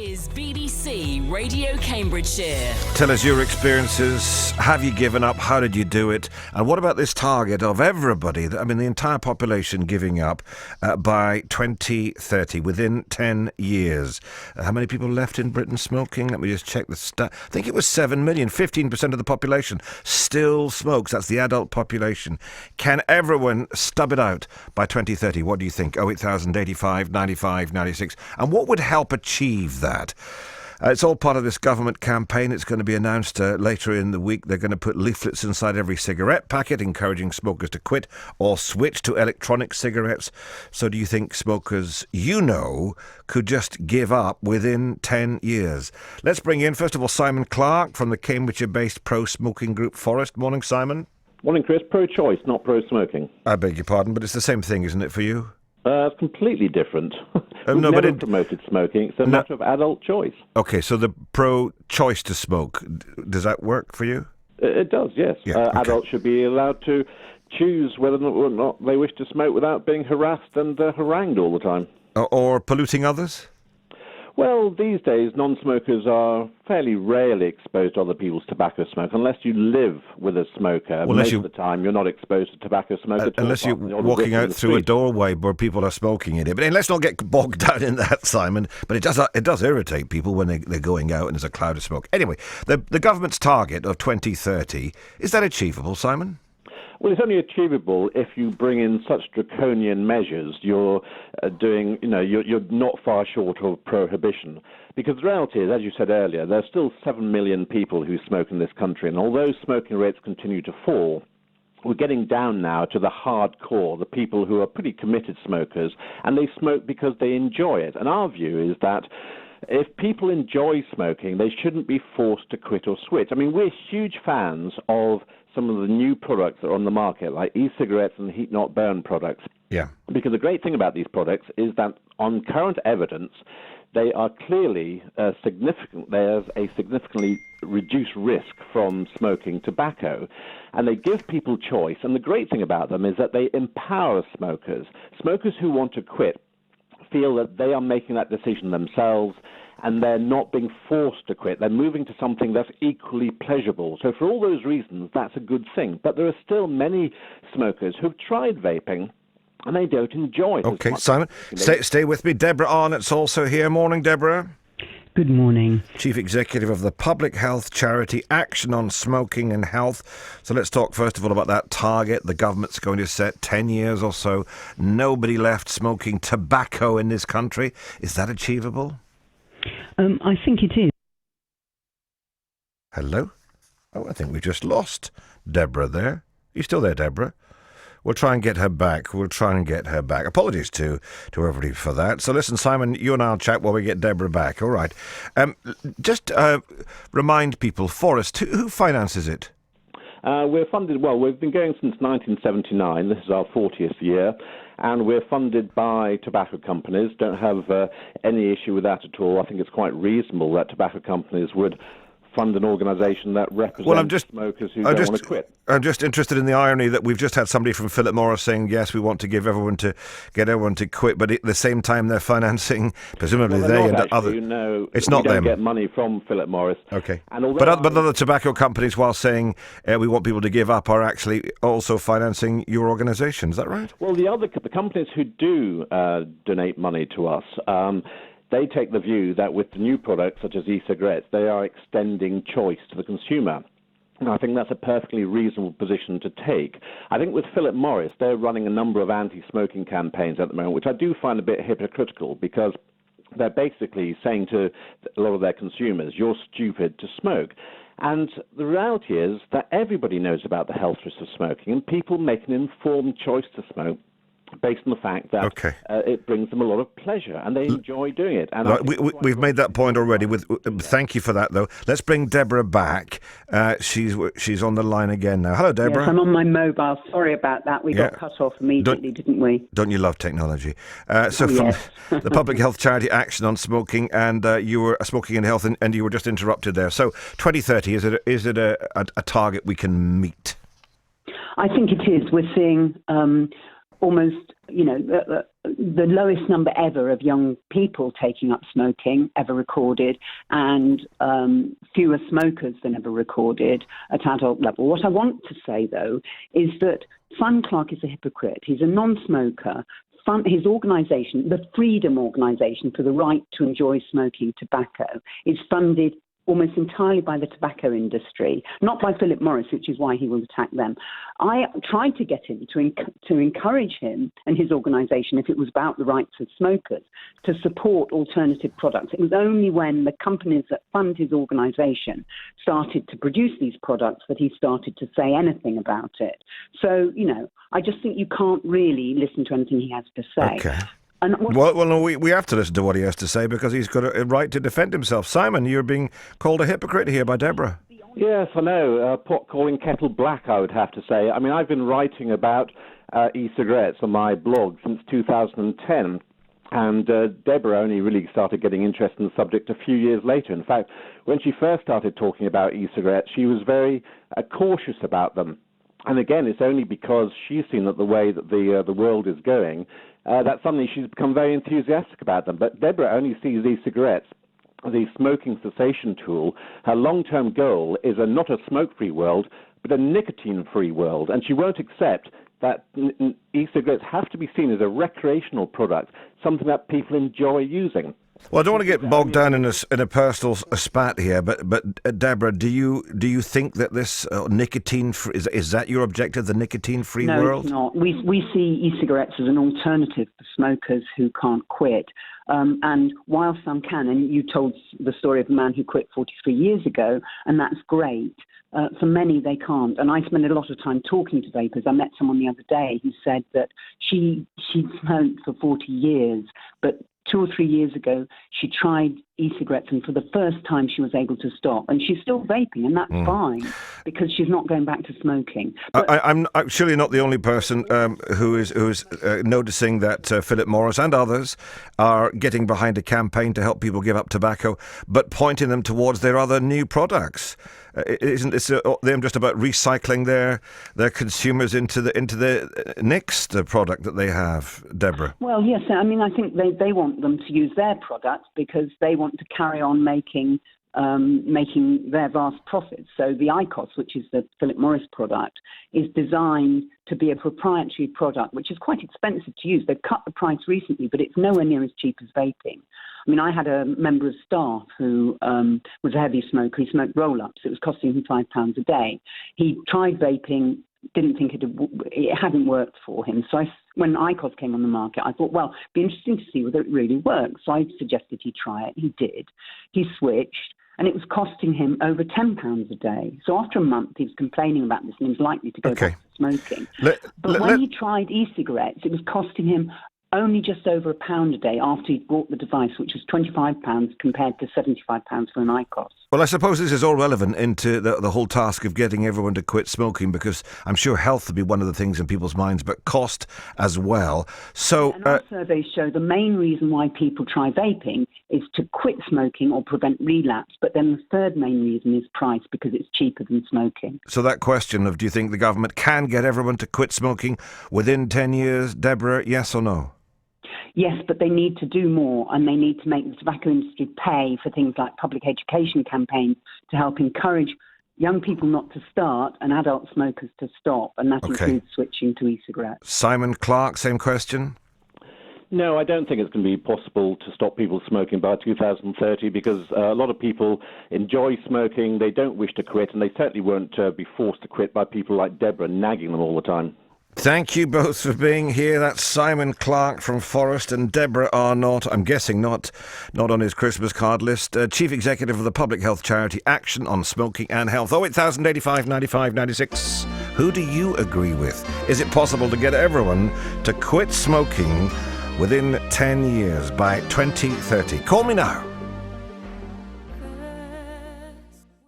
is BBC Radio Cambridgeshire. Tell us your experiences. Have you given up? How did you do it? And what about this target of everybody, the entire population giving up by 2030, within 10 years? How many people left in Britain smoking? Let me just check the stat. I think it was 7 million. 15% of the population still smokes. That's the adult population. Can everyone stub it out by 2030? What do you think? 08000 85 95 96. And what would help achieve that? It's all part of this government campaign. It's going to be announced later in the week. They're going to put leaflets inside every cigarette packet encouraging smokers to quit or switch to electronic cigarettes. So do you think smokers, could just give up within 10 years? Let's bring in, first of all, Simon Clark from the Cambridgeshire-based pro-smoking group Forest. Morning, Simon. Morning, Chris. Pro-choice, not pro-smoking. I beg your pardon, but it's the same thing, isn't it, for you? It's completely different. We've no, never but promoted smoking. It's a matter of adult choice. Okay, so the pro-choice to smoke, does that work for you? It does, yes. Yeah, okay. Adults should be allowed to choose whether or not they wish to smoke without being harassed and harangued all the time. Or polluting others? Well, these days, non-smokers are fairly rarely exposed to other people's tobacco smoke, unless you live with a smoker. Most of the time, you're not exposed to tobacco smoke at all. Unless you're walking out through a doorway where people are smoking in it. But let's not get bogged down in that, Simon. But it does irritate people when they're going out and there's a cloud of smoke. Anyway, the government's target of 2030, is that achievable, Simon? Well, it's only achievable if you bring in such draconian measures. You're you're not far short of prohibition. Because the reality is, as you said earlier, there's still 7 million people who smoke in this country. And although smoking rates continue to fall, we're getting down now to the hardcore, the people who are pretty committed smokers, and they smoke because they enjoy it. And our view is that if people enjoy smoking, they shouldn't be forced to quit or switch. I mean, we're huge fans of some of the new products that are on the market, like e-cigarettes and heat-not-burn products. Yeah. Because the great thing about these products is that on current evidence, they are clearly significant. There's a significantly reduced risk from smoking tobacco, and they give people choice. And the great thing about them is that they empower smokers. Smokers who want to quit feel that they are making that decision themselves, and they're not being forced to quit. They're moving to something that's equally pleasurable. So for all those reasons, that's a good thing. But there are still many smokers who've tried vaping, and they don't enjoy it. Okay, Simon, stay with me. Deborah Arnott's also here. Morning, Deborah. Good morning. Chief Executive of the public health charity Action on Smoking and Health. So let's talk first of all about that target the government's going to set, 10 years or so. Nobody left smoking tobacco in this country. Is that achievable? I think it is. Hello? Oh, I think we just lost Deborah there. Are you still there, Deborah? We'll try and get her back. Apologies to everybody for that. So listen, Simon, you and I'll chat while we get Deborah back. All right. Just remind people, Forest, who finances it? We're funded, we've been going since 1979. This is our 40th year. And we're funded by tobacco companies. Don't have any issue with that at all. I think it's quite reasonable that tobacco companies would fund an organisation that represents smokers who don't want to quit. I'm just interested in the irony that we've just had somebody from Philip Morris saying, yes, we want to get everyone to quit, but at the same time they're financing, presumably other... No, it's not them. We don't get money from Philip Morris. Okay. But other tobacco companies, while saying we want people to give up, are actually also financing your organisation. Is that right? Well, the companies who do donate money to us... they take the view that with the new products, such as e-cigarettes, they are extending choice to the consumer. And I think that's a perfectly reasonable position to take. I think with Philip Morris, they're running a number of anti-smoking campaigns at the moment, which I do find a bit hypocritical, because they're basically saying to a lot of their consumers, you're stupid to smoke. And the reality is that everybody knows about the health risks of smoking, and people make an informed choice to smoke based on the fact that it brings them a lot of pleasure and they enjoy doing it. And we've made that point already. Thank you for that, though. Let's bring Deborah back. She's on the line again now. Hello, Deborah. Yes, I'm on my mobile. Sorry about that. We got cut off immediately, didn't we? Don't you love technology? From the public health charity Action on Smoking, and you were smoking and health, and you were just interrupted there. So 2030, is it a target we can meet? I think it is. We're seeing almost, the lowest number ever of young people taking up smoking ever recorded, and fewer smokers than ever recorded at adult level. What I want to say, though, is that Simon Clark is a hypocrite. He's a non-smoker. His organisation, the Freedom Organisation for the Right to Enjoy Smoking Tobacco, is funded almost entirely by the tobacco industry, not by Philip Morris, which is why he will attack them. I tried to get him to encourage him and his organisation, if it was about the rights of smokers, to support alternative products. It was only when the companies that fund his organisation started to produce these products that he started to say anything about it. So, I just think you can't really listen to anything he has to say. Okay. Well, no, we have to listen to what he has to say because he's got a right to defend himself. Simon, you're being called a hypocrite here by Deborah. Yes, I know. Pot calling kettle black, I would have to say. I mean, I've been writing about e-cigarettes on my blog since 2010. And Deborah only really started getting interested in the subject a few years later. In fact, when she first started talking about e-cigarettes, she was very cautious about them. And again, it's only because she's seen that the way that the world is going, that suddenly she's become very enthusiastic about them. But Deborah only sees e-cigarettes as a smoking cessation tool. Her long-term goal is not a smoke-free world, but a nicotine-free world. And she won't accept that e-cigarettes have to be seen as a recreational product, something that people enjoy using. Well, I don't want to get bogged down in a personal spat here, but Deborah, do you think that this nicotine is that your objective, the nicotine-free world? No, it's not. We see e-cigarettes as an alternative for smokers who can't quit. And while some can, and you told the story of a man who quit 43 years ago, and that's great. For many, they can't. And I spend a lot of time talking to vapers. I met someone the other day who said that she'd smoked for 40 years, but 2 or 3 years ago, she tried e-cigarettes, and for the first time she was able to stop. And she's still vaping, and that's fine, because she's not going back to smoking. But I'm surely not the only person who is noticing that Philip Morris and others are getting behind a campaign to help people give up tobacco, but pointing them towards their other new products. Isn't this them just about recycling their consumers into the next product that they have, Deborah? Well, yes. I mean, I think they want them to use their product because they want to carry on making their vast profits. So the IQOS, which is the Philip Morris product, is designed to be a proprietary product, which is quite expensive to use. They've cut the price recently, but it's nowhere near as cheap as vaping. I mean, I had a member of staff who was a heavy smoker. He smoked roll-ups. It was costing him £5 a day. He tried vaping, didn't think it hadn't worked for him. So when IQOS came on the market, I thought, well, it'd be interesting to see whether it really works. So I suggested he try it. He did. He switched, and it was costing him over £10 a day. So after a month, he was complaining about this and he was likely to go back to smoking. But when he tried e-cigarettes, it was costing him only just over £1 a day after he'd bought the device, which was £25 compared to £75 for an IQOS. Well, I suppose this is all relevant into the whole task of getting everyone to quit smoking, because I'm sure health would be one of the things in people's minds, but cost as well. So, and our surveys show the main reason why people try vaping is to quit smoking or prevent relapse. But then the third main reason is price, because it's cheaper than smoking. So that question of do you think the government can get everyone to quit smoking within 10 years, Deborah, yes or no? Yes, but they need to do more, and they need to make the tobacco industry pay for things like public education campaigns to help encourage young people not to start and adult smokers to stop, and that includes switching to e-cigarettes. Simon Clark, same question. No, I don't think it's going to be possible to stop people smoking by 2030 because a lot of people enjoy smoking, they don't wish to quit, and they certainly won't be forced to quit by people like Deborah nagging them all the time. Thank you both for being here. That's Simon Clark from Forest and Deborah Arnott, I'm guessing not on his Christmas card list, Chief Executive of the public health charity Action on Smoking and Health. 08000 85 95 96. Who do you agree with? Is it possible to get everyone to quit smoking within 10 years by 2030? Call me now.